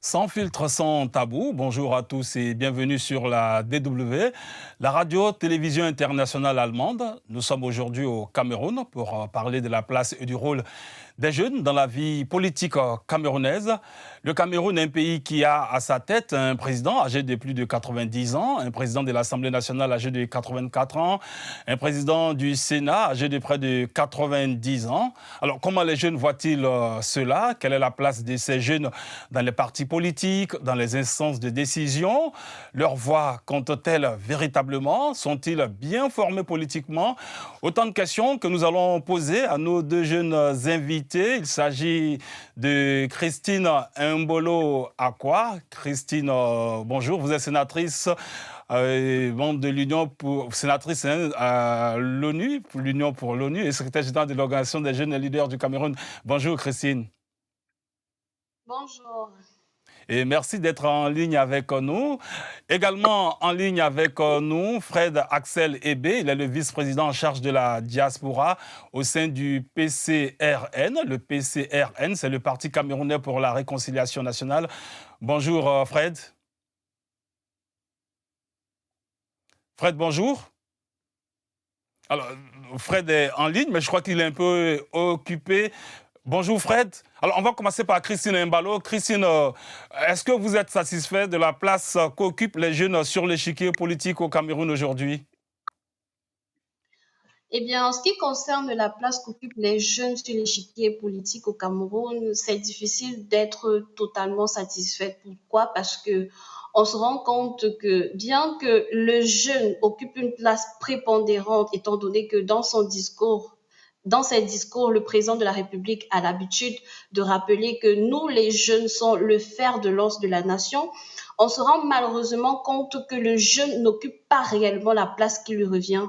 Sans filtre, sans tabou, bonjour à tous et bienvenue sur la DW, la radio-télévision internationale allemande. Nous sommes aujourd'hui au Cameroun pour parler de la place et du rôle des jeunes dans la vie politique camerounaise. Le Cameroun est un pays qui a à sa tête un président âgé de plus de 90 ans, un président de l'Assemblée nationale âgé de 84 ans, un président du Sénat âgé de près de 90 ans. Alors comment les jeunes voient-ils cela? Quelle est la place de ces jeunes dans les partis politiques, dans les instances de décision? Leur voix compte-t-elle véritablement? Sont-ils bien formés politiquement? Autant de questions que nous allons poser à nos deux jeunes invités. Il s'agit de Christine Mbolo Akwa. Christine, bonjour, vous êtes sénatrice membre de l'Union pour sénatrice à l'ONU, l'Union pour l'ONU et secrétaire générale de l'Organisation des jeunes leaders du Cameroun. Bonjour Christine. Bonjour. Et merci d'être en ligne avec nous. Également en ligne avec nous, Fred Axel Ebé, il est le vice-président en charge de la diaspora au sein du PCRN. Le PCRN, c'est le Parti camerounais pour la réconciliation nationale. Bonjour Fred. Fred, bonjour. Alors, Fred est en ligne, mais je crois qu'il est un peu occupé. Bonjour Fred. Alors, on va commencer par Christine Mbalo. Christine, est-ce que vous êtes satisfait de la place qu'occupent les jeunes sur l'échiquier politique au Cameroun aujourd'hui? Eh bien, en ce qui concerne la place qu'occupent les jeunes sur l'échiquier politique au Cameroun, c'est difficile d'être totalement satisfait. Pourquoi? Parce que on se rend compte que bien que le jeune occupe une place prépondérante, étant donné que dans ses discours, le président de la République a l'habitude de rappeler que nous, les jeunes, sommes le fer de lance de la nation, on se rend malheureusement compte que le jeune n'occupe pas réellement la place qui lui revient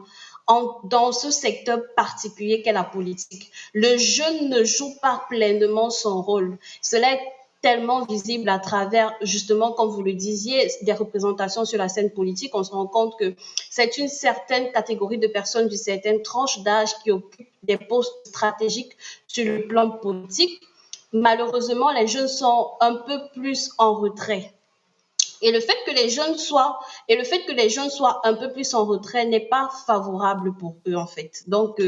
dans ce secteur particulier qu'est la politique. Le jeune ne joue pas pleinement son rôle. Cela est tellement visible à travers, justement, comme vous le disiez, des représentations sur la scène politique. On se rend compte que c'est une certaine catégorie de personnes d'une certaine tranche d'âge qui occupent des postes stratégiques sur le plan politique. Malheureusement, les jeunes sont un peu plus en retrait. Et le fait que les jeunes soient un peu plus en retrait n'est pas favorable pour eux, en fait. Donc,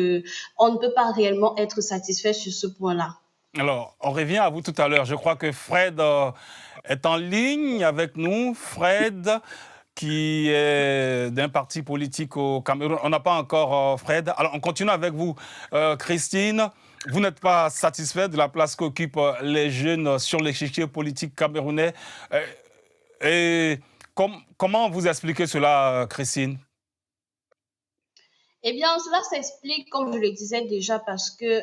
on ne peut pas réellement être satisfait sur ce point-là. Alors, on revient à vous tout à l'heure. Je crois que Fred est en ligne avec nous. Fred, qui est d'un parti politique au Cameroun. On n'a pas encore Fred. Alors, on continue avec vous, Christine. Vous n'êtes pas satisfait de la place qu'occupent les jeunes sur l'échiquier politique camerounais. Et comment vous expliquez cela, Christine? Eh bien, cela s'explique, comme je le disais déjà, parce que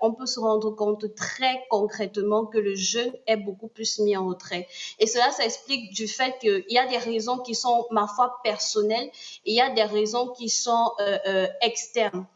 on peut se rendre compte très concrètement que le jeune est beaucoup plus mis en retrait. Et cela s'explique du fait qu'il y a des raisons qui sont, ma foi, personnelles et il y a des raisons qui sont externes.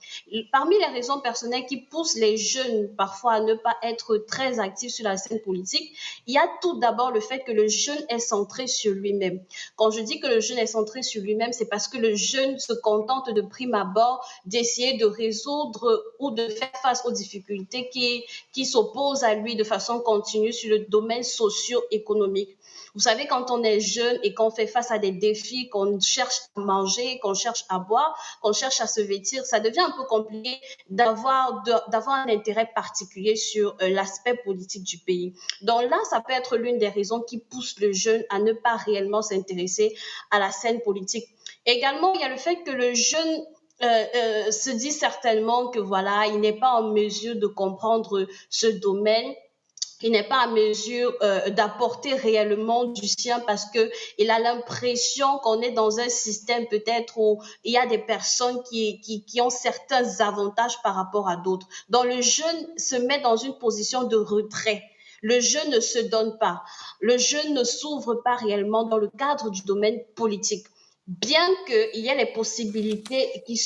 Parmi les raisons personnelles qui poussent les jeunes parfois à ne pas être très actifs sur la scène politique, il y a tout d'abord le fait que le jeune est centré sur lui-même. Quand je dis que le jeune est centré sur lui-même, c'est parce que le jeune se contente de prime abord d'essayer de résoudre ou de faire face aux difficultés qui s'opposent à lui de façon continue sur le domaine socio-économique. Vous savez, quand on est jeune et qu'on fait face à des défis, qu'on cherche à manger, qu'on cherche à boire, qu'on cherche à se vêtir, ça devient un peu compliqué d'avoir un intérêt particulier sur l'aspect politique du pays. Donc là, ça peut être l'une des raisons qui pousse le jeune à ne pas réellement s'intéresser à la scène politique. Également, il y a le fait que le jeune se dit certainement que voilà, il n'est pas en mesure de comprendre ce domaine. Il n'est pas en mesure d'apporter réellement du sien parce qu'il a l'impression qu'on est dans un système peut-être où il y a des personnes qui ont certains avantages par rapport à d'autres. Donc le jeune se met dans une position de retrait. Le jeune ne se donne pas. Le jeune ne s'ouvre pas réellement dans le cadre du domaine politique. bien qu'il y ait les possibilités qui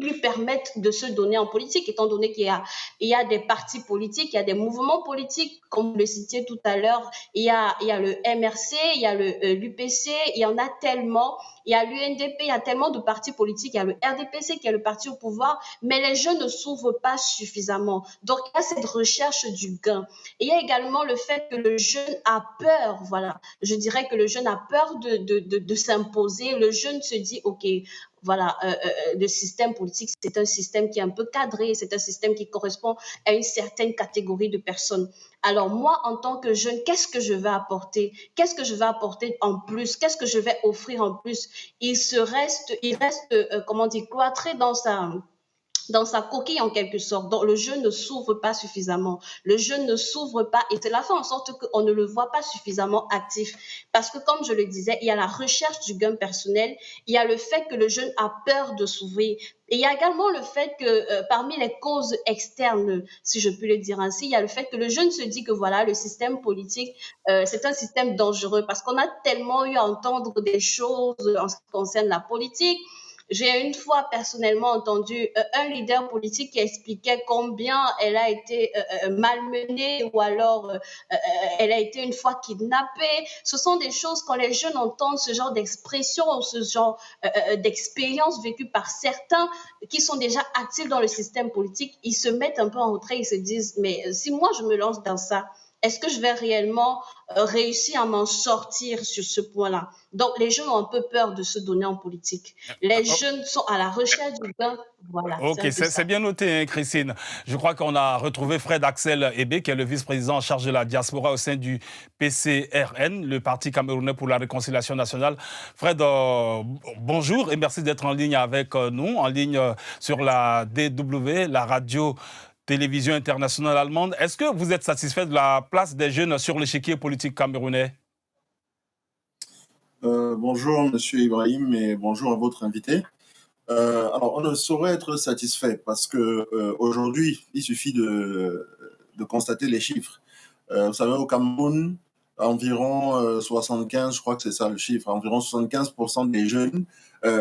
lui permettent de se donner en politique, étant donné qu'il y a des partis politiques, il y a des mouvements politiques, comme vous le citiez tout à l'heure, il y a le MRC, il y a l'UPC, il y en a tellement, il y a l'UNDP, il y a tellement de partis politiques, il y a le RDPC qui est le parti au pouvoir, mais les jeunes ne s'ouvrent pas suffisamment. Donc, il y a cette recherche du gain. Et il y a également le fait que le jeune a peur, voilà. Je dirais que le jeune a peur de s'imposer. Le jeune se dit, OK, voilà, le système politique, c'est un système qui est un peu cadré, c'est un système qui correspond à une certaine catégorie de personnes. Alors moi, en tant que jeune, qu'est-ce que je vais apporter? Qu'est-ce que je vais apporter en plus? Qu'est-ce que je vais offrir en plus? Il reste, comment dire, cloîtré dans sa coquille en quelque sorte. Donc le jeune ne s'ouvre pas suffisamment. Le jeune ne s'ouvre pas et cela fait en sorte qu'on ne le voit pas suffisamment actif. Parce que comme je le disais, il y a la recherche du gain personnel, il y a le fait que le jeune a peur de s'ouvrir. Et il y a également le fait que parmi les causes externes, si je puis le dire ainsi, il y a le fait que le jeune se dit que voilà, le système politique, c'est un système dangereux parce qu'on a tellement eu à entendre des choses en ce qui concerne la politique. J'ai une fois personnellement entendu un leader politique qui expliquait combien elle a été malmenée ou alors elle a été une fois kidnappée. Ce sont des choses quand les jeunes entendent ce genre d'expression, ce genre d'expérience vécue par certains qui sont déjà actifs dans le système politique, ils se mettent un peu en retrait, ils se disent, mais si moi je me lance dans ça, est-ce que je vais réellement réussir à m'en sortir sur ce point-là? Donc, les jeunes ont un peu peur de se donner en politique. Les jeunes sont à la recherche du gain. Voilà, c'est Ok, un peu c'est ça. bien noté, hein, Christine. Je crois qu'on a retrouvé Fred Axel Ebé, qui est le vice-président en charge de la diaspora au sein du PCRN, le Parti camerounais pour la réconciliation nationale. Fred, bonjour et merci d'être en ligne avec nous, en ligne sur la DW, la radio télévision internationale allemande. Est-ce que vous êtes satisfait de la place des jeunes sur l'échiquier politique camerounais? Bonjour, Monsieur Ibrahim, et bonjour à votre invité. Alors, on ne saurait être satisfait parce que aujourd'hui, il suffit de constater les chiffres. Vous savez, au Cameroun, environ 75, je crois que c'est ça le chiffre, environ 75% des jeunes,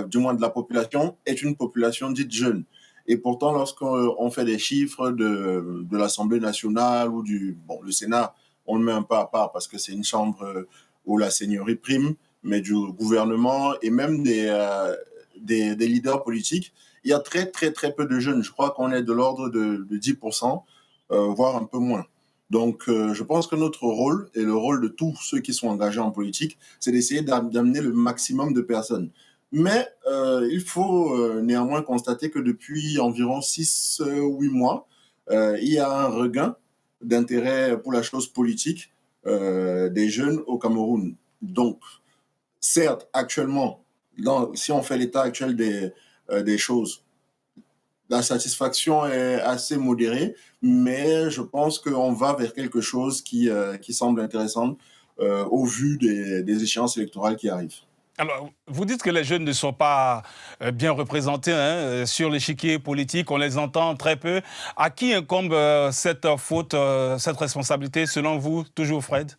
du moins de la population, est une population dite jeune. Et pourtant, lorsqu'on fait des chiffres de l'Assemblée nationale ou le Sénat, on le met un peu à part parce que c'est une chambre où la seigneurie prime, mais du gouvernement et même des leaders politiques, il y a très, très, très peu de jeunes. Je crois qu'on est de l'ordre de 10%, voire un peu moins. Donc, je pense que notre rôle et le rôle de tous ceux qui sont engagés en politique, c'est d'essayer d'amener le maximum de personnes. Mais il faut néanmoins constater que depuis environ 6-8 mois, il y a un regain d'intérêt pour la chose politique des jeunes au Cameroun. Donc, certes, actuellement, si on fait l'état actuel des choses, la satisfaction est assez modérée, mais je pense qu'on va vers quelque chose qui semble intéressant au vu des échéances électorales qui arrivent. Alors, vous dites que les jeunes ne sont pas bien représentés hein, sur l'échiquier politique, on les entend très peu. À qui incombe cette faute, cette responsabilité, selon vous, toujours Fred?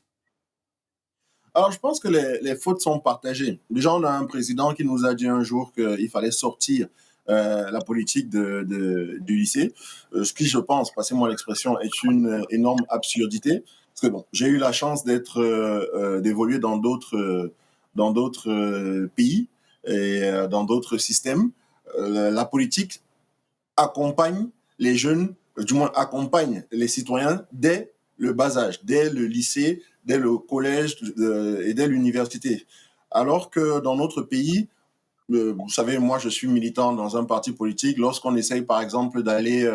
Alors, je pense que les fautes sont partagées. Déjà, on a un président qui nous a dit un jour qu'il fallait sortir la politique du lycée, ce qui, je pense, passez-moi l'expression, est une énorme absurdité. Parce que bon, j'ai eu la chance d'évoluer dans d'autres pays et dans d'autres systèmes. La politique accompagne les jeunes, du moins accompagne les citoyens dès le bas âge, dès le lycée, dès le collège et dès l'université. Alors que dans notre pays, vous savez, moi, je suis militant dans un parti politique. Lorsqu'on essaye, par exemple, d'aller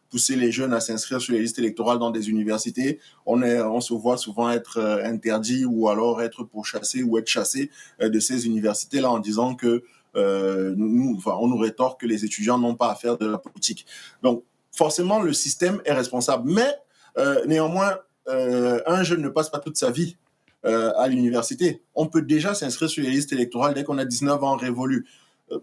pousser les jeunes à s'inscrire sur les listes électorales dans des universités, on se voit souvent être interdit ou alors être pourchassé ou être chassé de ces universités-là en disant que on nous rétorque que les étudiants n'ont pas à faire de la politique. Donc, forcément, le système est responsable. Mais néanmoins, un jeune ne passe pas toute sa vie à l'université. On peut déjà s'inscrire sur les listes électorales dès qu'on a 19 ans révolus.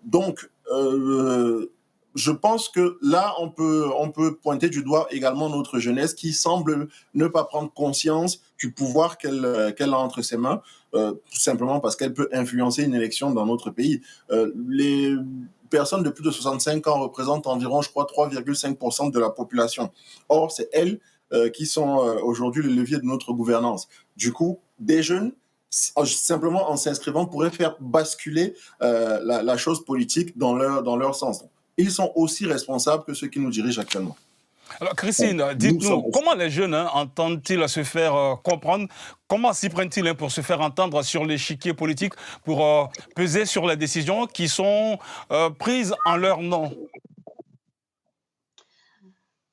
Donc, je pense que là, on peut pointer du doigt également notre jeunesse qui semble ne pas prendre conscience du pouvoir qu'elle a entre ses mains. tout simplement parce qu'elle peut influencer une élection dans notre pays. Les personnes de plus de 65 ans représentent environ, je crois, 3,5% de la population. Or, c'est elles qui sont aujourd'hui le levier de notre gouvernance. Du coup, des jeunes, simplement en s'inscrivant, pourraient faire basculer la chose politique dans leur sens. Ils sont aussi responsables que ceux qui nous dirigent actuellement. Alors, Christine, dites-nous, comment les jeunes entendent-ils se faire comprendre? Comment s'y prennent-ils pour se faire entendre sur l'échiquier politique, pour peser sur les décisions qui sont prises en leur nom?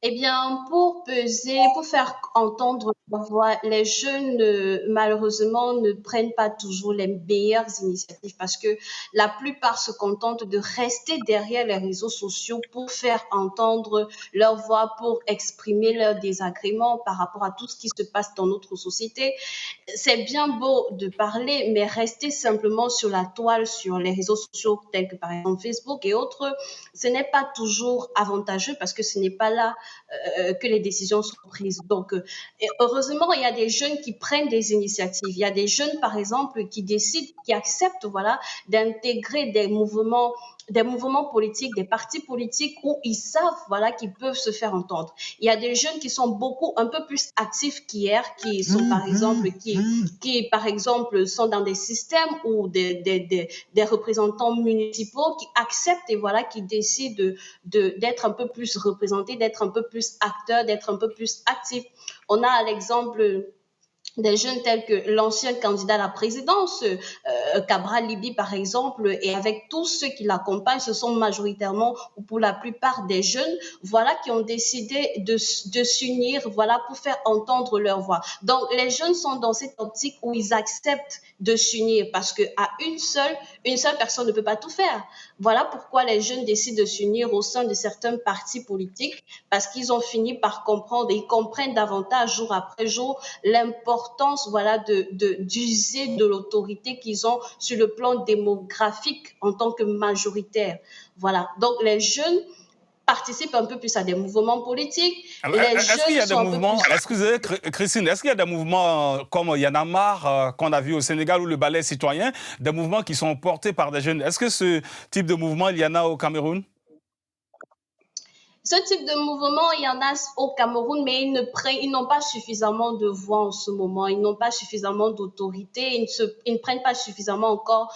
Eh bien, pour peser, pour faire entendre leur voix, les jeunes, malheureusement, ne prennent pas toujours les meilleures initiatives parce que la plupart se contentent de rester derrière les réseaux sociaux pour faire entendre leur voix, pour exprimer leur désagrément par rapport à tout ce qui se passe dans notre société. C'est bien beau de parler, mais rester simplement sur la toile, sur les réseaux sociaux tels que par exemple Facebook et autres, ce n'est pas toujours avantageux parce que ce n'est pas là que les décisions sont prises. Donc, heureusement, il y a des jeunes qui prennent des initiatives. Il y a des jeunes, par exemple, qui décident, qui acceptent, voilà, d'intégrer des mouvements politiques, des partis politiques où ils savent, voilà, qu'ils peuvent se faire entendre. Il y a des jeunes qui sont un peu plus actifs qu'hier, qui sont, par exemple, par exemple, sont dans des systèmes ou des représentants municipaux qui acceptent et voilà, qui décident d'être un peu plus représentés, d'être un peu plus acteurs, d'être un peu plus actifs. On a l'exemple des jeunes tels que l'ancien candidat à la présidence, Cabral Libi par exemple, et avec tous ceux qui l'accompagnent, ce sont majoritairement ou pour la plupart des jeunes, voilà, qui ont décidé de s'unir, voilà, pour faire entendre leur voix. Donc les jeunes sont dans cette optique où ils acceptent de s'unir parce que à une seule personne ne peut pas tout faire. Voilà pourquoi les jeunes décident de s'unir au sein de certains partis politiques parce qu'ils ont fini par comprendre et ils comprennent davantage jour après jour l'importance, voilà, d'user de l'autorité qu'ils ont sur le plan démographique en tant que majoritaire. Voilà. Donc les jeunes participent un peu plus à des mouvements politiques. Alors, est-ce qu'il y a des mouvements, excusez Christine, est-ce qu'il y a des mouvements comme Y en a marre qu'on a vu au Sénégal ou le ballet citoyen, des mouvements qui sont portés par des jeunes? Est-ce que ce type de mouvement, il y en a au Cameroun? Ce type de mouvement, il y en a au Cameroun, mais ils n'ont pas suffisamment de voix en ce moment. Ils n'ont pas suffisamment d'autorité. Ils ne prennent pas suffisamment encore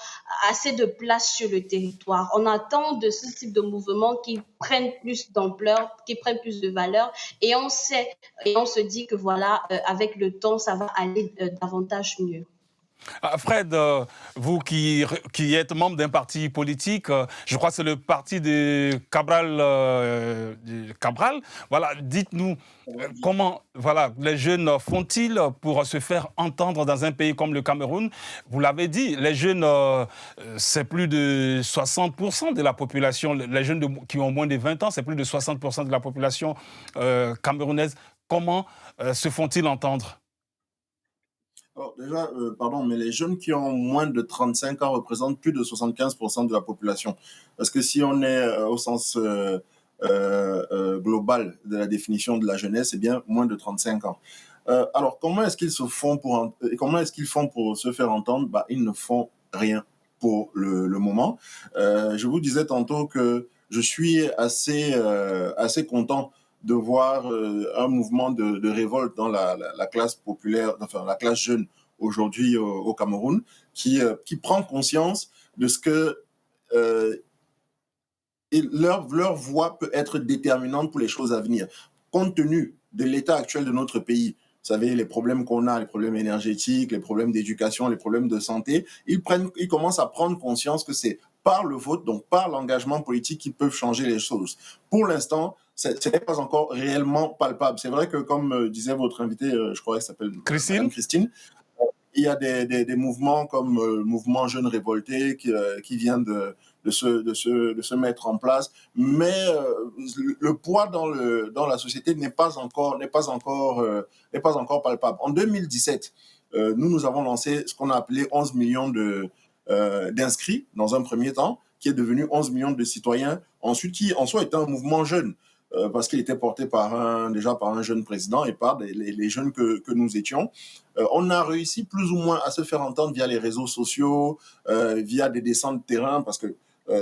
assez de place sur le territoire. On attend de ce type de mouvement qu'ils prennent plus d'ampleur, qu'ils prennent plus de valeur. Et on sait, et on se dit que voilà, avec le temps, ça va aller davantage mieux. Fred, vous qui êtes membre d'un parti politique, je crois que c'est le parti de Cabral. Voilà, dites-nous comment voilà, les jeunes font-ils pour se faire entendre dans un pays comme le Cameroun? Vous l'avez dit, les jeunes, c'est plus de 60% de la population. Les jeunes qui ont moins de 20 ans, c'est plus de 60% de la population camerounaise. Comment se font-ils entendre? Alors déjà, pardon, mais les jeunes qui ont moins de 35 ans représentent plus de 75% de la population. Parce que si on est au sens global de la définition de la jeunesse, c'est bien moins de 35 ans. Alors, comment est-ce qu'ils font pour se faire entendre? Bah, ils ne font rien pour le moment. Je vous disais tantôt que je suis assez content de voir un mouvement de révolte dans la classe populaire, enfin la classe jeune aujourd'hui au Cameroun, qui prend conscience de ce que leur voix peut être déterminante pour les choses à venir. Compte tenu de l'état actuel de notre pays, vous savez, les problèmes qu'on a, les problèmes énergétiques, les problèmes d'éducation, les problèmes de santé, ils commencent à prendre conscience que c'est par le vote, donc par l'engagement politique, qu'ils peuvent changer les choses. Pour l'instant, ce n'est pas encore réellement palpable. C'est vrai que, comme disait votre invité, je crois qu'elle s'appelle Christine, il y a des mouvements comme le mouvement Jeunes Révoltés qui vient de se mettre en place, mais le poids dans la société n'est pas encore palpable. En 2017, nous avons lancé ce qu'on a appelé 11 millions d'inscrits dans un premier temps, qui est devenu 11 millions de citoyens, ensuite qui en soi est un mouvement jeune. parce qu'il était porté déjà par un jeune président et par les jeunes que nous étions. On a réussi plus ou moins à se faire entendre via les réseaux sociaux, via des descentes de terrain, parce que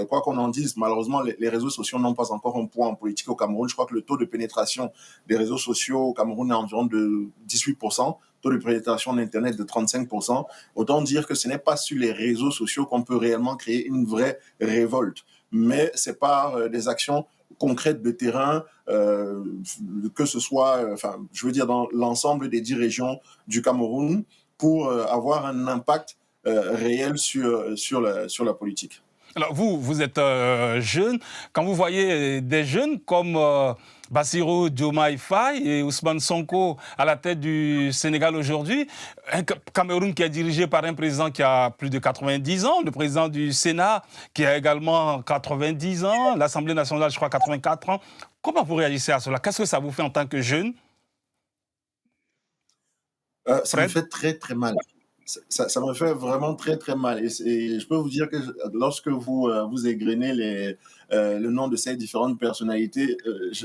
quoi qu'on en dise, malheureusement, les réseaux sociaux n'ont pas encore un poids en politique au Cameroun. Je crois que le taux de pénétration des réseaux sociaux au Cameroun est environ de 18%, taux de pénétration d'Internet de 35%. Autant dire que ce n'est pas sur les réseaux sociaux qu'on peut réellement créer une vraie révolte. Mais c'est par des actions concrètes de terrain, que ce soit, je veux dire, dans l'ensemble des 10 régions du Cameroun, pour avoir un impact réel sur la politique. Alors vous êtes jeune. Quand vous voyez des jeunes comme Bassirou Diomaye Faye et Ousmane Sonko à la tête du Sénégal aujourd'hui, un Cameroun qui est dirigé par un président qui a plus de 90 ans, le président du Sénat qui a également 90 ans, l'Assemblée nationale, je crois, 84 ans. Comment vous réagissez à cela? Qu'est-ce que ça vous fait en tant que jeune? Ça me fait très, très mal. Ça me fait vraiment très, très mal. Et je peux vous dire que lorsque vous égrenez le nom de ces différentes personnalités,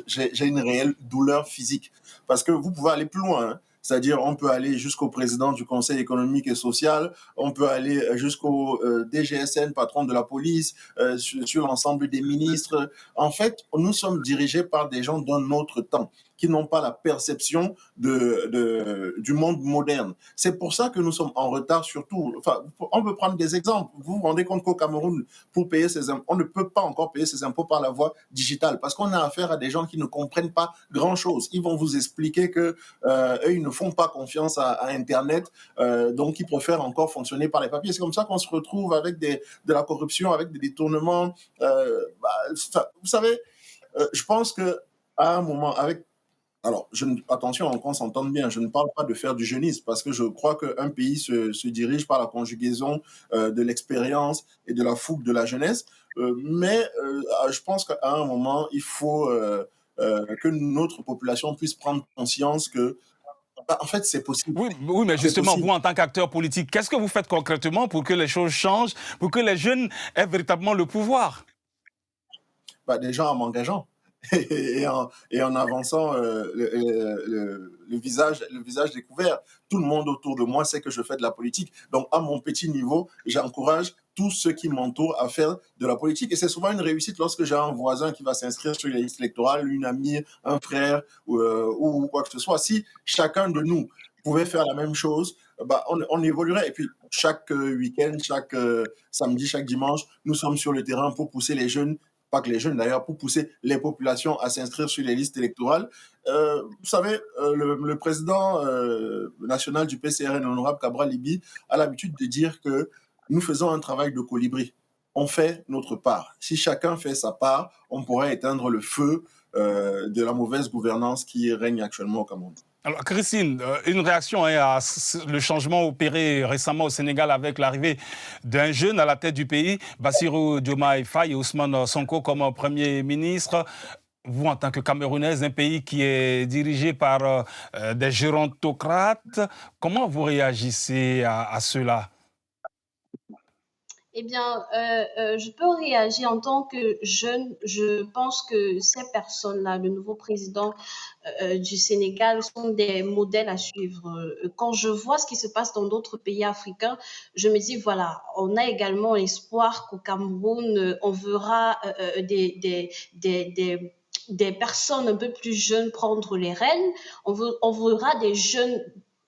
j'ai une réelle douleur physique. Parce que vous pouvez aller plus loin, hein. C'est-à-dire, on peut aller jusqu'au président du Conseil économique et social, on peut aller jusqu'au DGSN, patron de la police, sur l'ensemble des ministres. En fait, nous sommes dirigés par des gens d'un autre temps, qui n'ont pas la perception du monde moderne. C'est pour ça que nous sommes en retard surtout. Enfin, on peut prendre des exemples. Vous vous rendez compte qu'au Cameroun, pour payer ses impôts, on ne peut pas encore payer ses impôts par la voie digitale parce qu'on a affaire à des gens qui ne comprennent pas grand-chose. Ils vont vous expliquer que eux, ils ne font pas confiance à Internet, donc ils préfèrent encore fonctionner par les papiers. C'est comme ça qu'on se retrouve avec de la corruption, avec des détournements. Vous savez, je pense qu'à un moment, alors, attention, qu'on s'entende bien, je ne parle pas de faire du jeunisme parce que je crois qu'un pays se dirige par la conjugaison de l'expérience et de la fougue de la jeunesse. Mais je pense qu'à un moment, il faut que notre population puisse prendre conscience que, en fait, c'est possible. Oui, mais justement, vous, en tant qu'acteur politique, qu'est-ce que vous faites concrètement pour que les choses changent, pour que les jeunes aient véritablement le pouvoir? Déjà en m'engageant. Et en avançant le visage découvert. Tout le monde autour de moi sait que je fais de la politique. Donc, à mon petit niveau, j'encourage tous ceux qui m'entourent à faire de la politique. Et c'est souvent une réussite lorsque j'ai un voisin qui va s'inscrire sur les listes électorales, une amie, un frère ou quoi que ce soit. Si chacun de nous pouvait faire la même chose, on évoluerait. Et puis, chaque week-end, chaque samedi, chaque dimanche, nous sommes sur le terrain pour pousser les jeunes, pas que les jeunes d'ailleurs, pour pousser les populations à s'inscrire sur les listes électorales. Vous savez, le président national du PCRN, l'honorable Cabral Libye, a l'habitude de dire que nous faisons un travail de colibri. On fait notre part. Si chacun fait sa part, on pourrait éteindre le feu de la mauvaise gouvernance qui règne actuellement au Cameroun. Alors, Christine, une réaction à le changement opéré récemment au Sénégal avec l'arrivée d'un jeune à la tête du pays, Bassirou Diomaye Faye et Ousmane Sonko comme Premier ministre. Vous, en tant que Camerounaise, un pays qui est dirigé par des gérontocrates, comment vous réagissez à cela? Eh bien, je peux réagir en tant que jeune. Je pense que ces personnes-là, le nouveau président du Sénégal, sont des modèles à suivre. Quand je vois ce qui se passe dans d'autres pays africains, je me dis, voilà, on a également l'espoir qu'au Cameroun, on verra des personnes un peu plus jeunes prendre les rênes. On verra des jeunes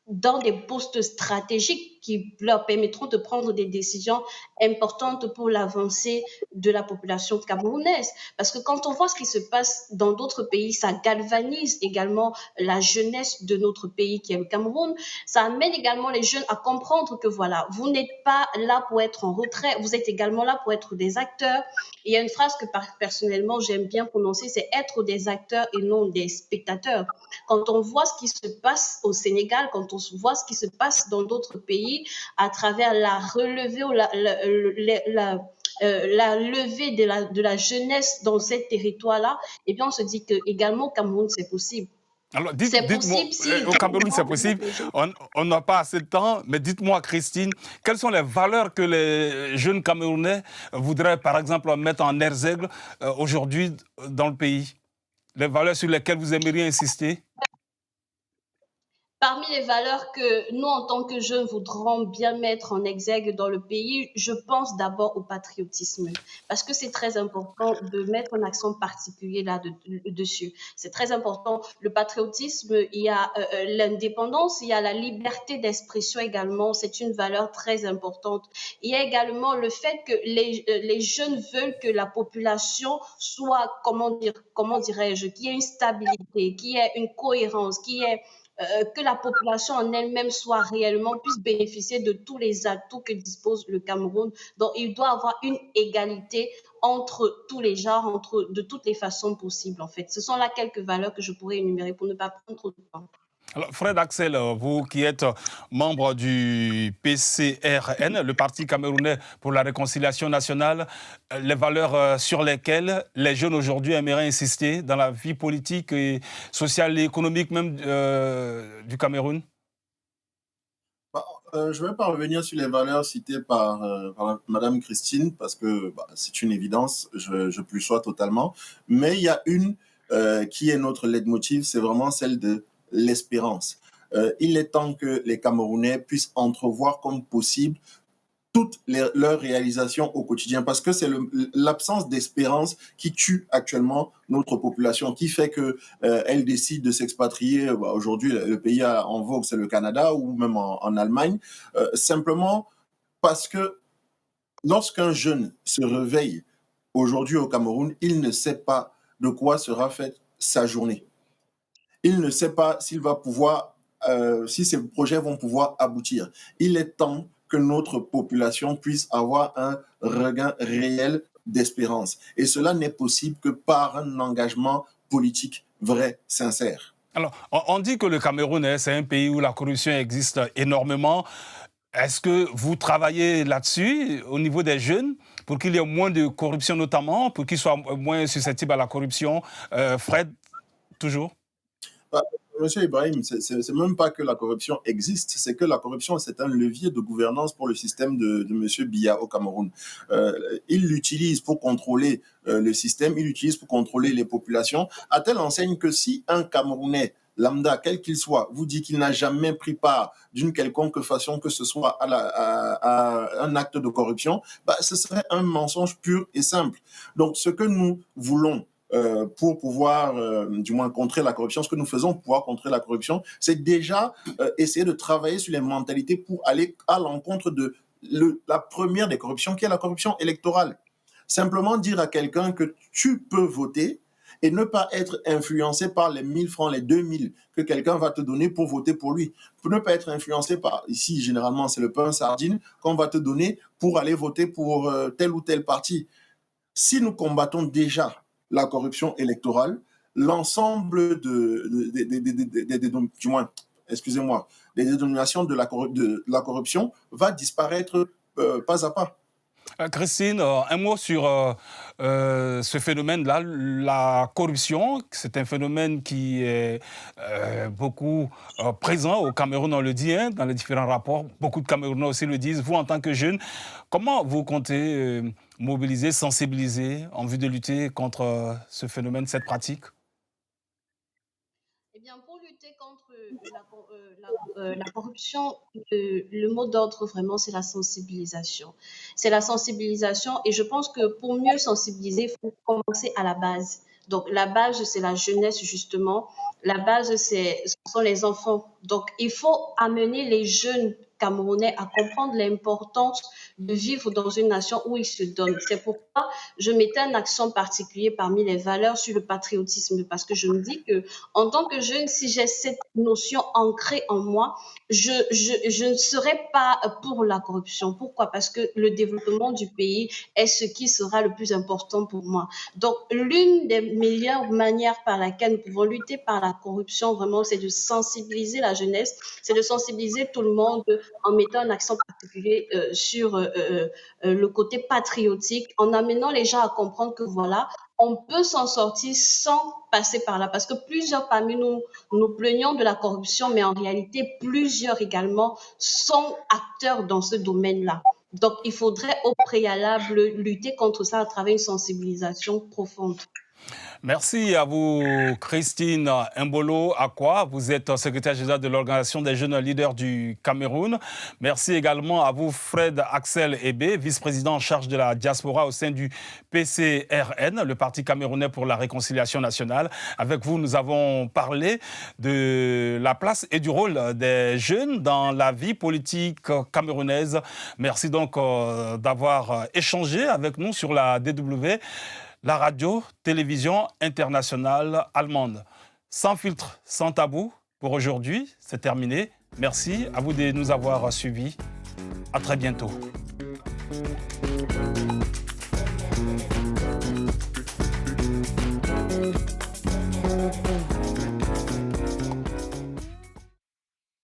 dans des postes stratégiques qui leur permettront de prendre des décisions importantes pour l'avancée de la population camerounaise. Parce que quand on voit ce qui se passe dans d'autres pays, ça galvanise également la jeunesse de notre pays qui est le Cameroun. Ça amène également les jeunes à comprendre que voilà, vous n'êtes pas là pour être en retrait, vous êtes également là pour être des acteurs. Il y a une phrase que personnellement j'aime bien prononcer, c'est être des acteurs et non des spectateurs. Quand on voit ce qui se passe au Sénégal, quand on voit ce qui se passe dans d'autres pays, à travers la relevée ou la levée de la jeunesse dans ces territoires-là, et bien on se dit que également au Cameroun, c'est possible. Alors, dites-moi, au Cameroun, c'est possible. On n'a pas assez de temps, mais dites-moi, Christine, quelles sont les valeurs que les jeunes Camerounais voudraient, par exemple, mettre en exergue aujourd'hui dans le pays? Les valeurs sur lesquelles vous aimeriez insister? Parmi les valeurs que nous, en tant que jeunes, voudrons bien mettre en exergue dans le pays, je pense d'abord au patriotisme, parce que c'est très important de mettre un accent particulier là-dessus. C'est très important. Le patriotisme, il y a l'indépendance, il y a la liberté d'expression également, c'est une valeur très importante. Il y a également le fait que les jeunes veulent que la population soit, comment dirais-je, qu'il y ait une stabilité, qu'il y ait une cohérence, que la population en elle-même soit réellement, puisse bénéficier de tous les atouts que dispose le Cameroun. Donc, il doit y avoir une égalité entre tous les genres, de toutes les façons possibles, en fait. Ce sont là quelques valeurs que je pourrais énumérer pour ne pas prendre trop de temps. Alors, Fred Axel, vous qui êtes membre du PCRN, le Parti camerounais pour la réconciliation nationale, les valeurs sur lesquelles les jeunes aujourd'hui aimeraient insister dans la vie politique et sociale et économique même du Cameroun? Je ne vais pas revenir sur les valeurs citées par Madame Christine parce que c'est une évidence, je plus sois totalement. Mais il y a une qui est notre leitmotiv, c'est vraiment celle de l'espérance. Il est temps que les Camerounais puissent entrevoir comme possible toutes leurs réalisations au quotidien, parce que c'est l'absence d'espérance qui tue actuellement notre population, qui fait qu'elle décide de s'expatrier. Aujourd'hui, le pays en vogue, c'est le Canada ou même en Allemagne, simplement parce que lorsqu'un jeune se réveille aujourd'hui au Cameroun, il ne sait pas de quoi sera faite sa journée. Il ne sait pas s'il va pouvoir, si ses projets vont pouvoir aboutir. Il est temps que notre population puisse avoir un regain réel d'espérance. Et cela n'est possible que par un engagement politique vrai, sincère. Alors, on dit que le Cameroun, c'est un pays où la corruption existe énormément. Est-ce que vous travaillez là-dessus au niveau des jeunes pour qu'il y ait moins de corruption notamment, pour qu'ils soient moins susceptibles à la corruption? Fred, toujours? Monsieur Ibrahim, c'est même pas que la corruption existe, c'est que la corruption, c'est un levier de gouvernance pour le système de Monsieur Biya au Cameroun. Il l'utilise pour contrôler le système, il l'utilise pour contrôler les populations, à telle enseigne que si un Camerounais lambda, quel qu'il soit, vous dit qu'il n'a jamais pris part d'une quelconque façon que ce soit à un acte de corruption, ce serait un mensonge pur et simple. Donc, ce que nous voulons pour pouvoir, du moins, contrer la corruption, ce que nous faisons pour pouvoir contrer la corruption, c'est déjà essayer de travailler sur les mentalités pour aller à l'encontre de la première des corruptions, qui est la corruption électorale. Simplement dire à quelqu'un que tu peux voter et ne pas être influencé par les 1000 francs, les 2000 que quelqu'un va te donner pour voter pour lui. Pour ne pas être influencé par, ici, généralement, c'est le pain sardine qu'on va te donner pour aller voter pour tel ou tel parti. Si nous combattons déjà la corruption électorale, l'ensemble du moins, excusez-moi, des dénominations de la corruption va disparaître pas à pas. Christine, un mot sur ce phénomène-là, la corruption. C'est un phénomène qui est beaucoup présent au Cameroun, on le dit, hein, dans les différents rapports. Beaucoup de Camerounais aussi le disent. Vous, en tant que jeune, comment vous comptez mobiliser, sensibiliser en vue de lutter contre ce phénomène, cette pratique? Eh bien, pour lutter contre la corruption, le mot d'ordre vraiment, c'est la sensibilisation. C'est la sensibilisation et je pense que pour mieux sensibiliser, il faut commencer à la base. Donc, la base, c'est la jeunesse, justement. La base, ce sont les enfants. Donc, il faut amener les jeunes Camerounais à comprendre l'importance de vivre dans une nation où ils se donnent. C'est pourquoi je mettais un accent particulier parmi les valeurs sur le patriotisme, parce que je me dis que en tant que jeune, si j'ai cette notion ancrée en moi, je ne serai pas pour la corruption. Pourquoi? Parce que le développement du pays est ce qui sera le plus important pour moi. Donc, l'une des meilleures manières par laquelle nous pouvons lutter par la corruption, vraiment, c'est de sensibiliser la jeunesse, c'est de sensibiliser tout le monde en mettant un accent particulier sur le côté patriotique, en amenant les gens à comprendre que voilà, on peut s'en sortir sans passer par là. Parce que plusieurs parmi nous, nous plaignons de la corruption, mais en réalité, plusieurs également sont acteurs dans ce domaine-là. Donc, il faudrait au préalable lutter contre ça à travers une sensibilisation profonde. Merci à vous, Christine Mbolo Akwa. Vous êtes secrétaire général de l'Organisation des jeunes leaders du Cameroun. Merci également à vous, Fred Axel Ebé, vice-président en charge de la diaspora au sein du PCRN, le Parti camerounais pour la réconciliation nationale. Avec vous, nous avons parlé de la place et du rôle des jeunes dans la vie politique camerounaise. Merci donc d'avoir échangé avec nous sur la DW. La radio-télévision internationale allemande. Sans filtre, sans tabou, pour aujourd'hui, c'est terminé. Merci à vous de nous avoir suivis. À très bientôt.